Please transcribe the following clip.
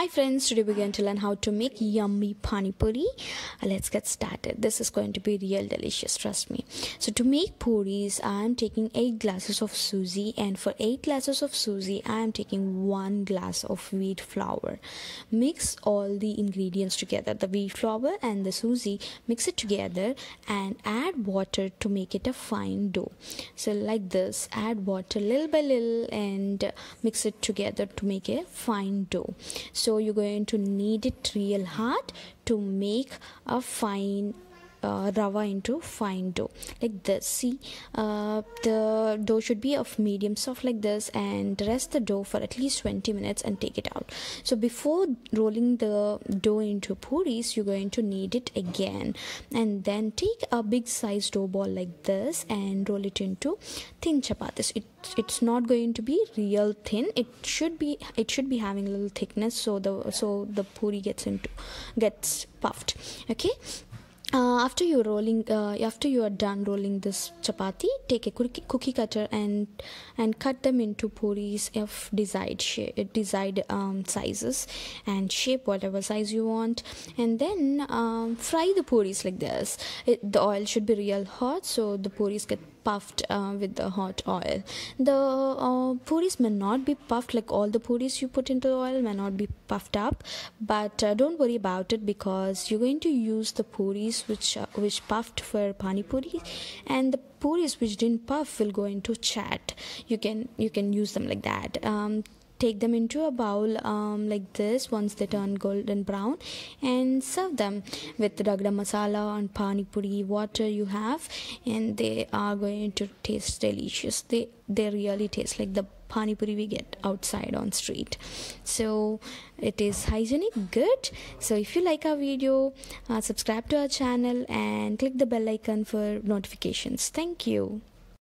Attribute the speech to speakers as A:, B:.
A: Hi friends, today we're going to learn how to make yummy Pani Puri. Let's get started. This is going to be real delicious, trust me. So to make puris, I am taking 8 glasses of Sooji, and for 8 glasses of Sooji, I am taking 1 glass of wheat flour. Mix all the ingredients together, the wheat flour and the Sooji, mix it together and add water to make it a fine dough. So like this, add water little by little and mix it together to make a fine dough. So you're going to knead it real hard to make a fine rava into fine dough like this. See, the dough should be of medium soft like this, and rest the dough for at least 20 minutes and take it out. So before rolling the dough into puris, you're going to knead it again, and then take a big size dough ball like this and roll it into thin chapatis. It's not going to be real thin. It should be having a little thickness, so the puri gets puffed. Okay. After you are done rolling this chapati, take a cookie cutter and cut them into puris of desired sizes, and shape whatever size you want, and then fry the puris like this. The oil should be real hot, so the puris get puffed with the hot oil. The puris may not be puffed, like all the puris you put into the oil may not be puffed up, but don't worry about it, because you're going to use the puris which puffed for pani puri, and the puris which didn't puff will go into chat. You can use them like that. Take them into a bowl like this once they turn golden brown, and serve them with the ragda masala and pani puri water you have, and they are going to taste delicious. They really taste like the pani puri we get outside on street. So it is hygienic, good. So if you like our video, subscribe to our channel and click the bell icon for notifications. Thank you.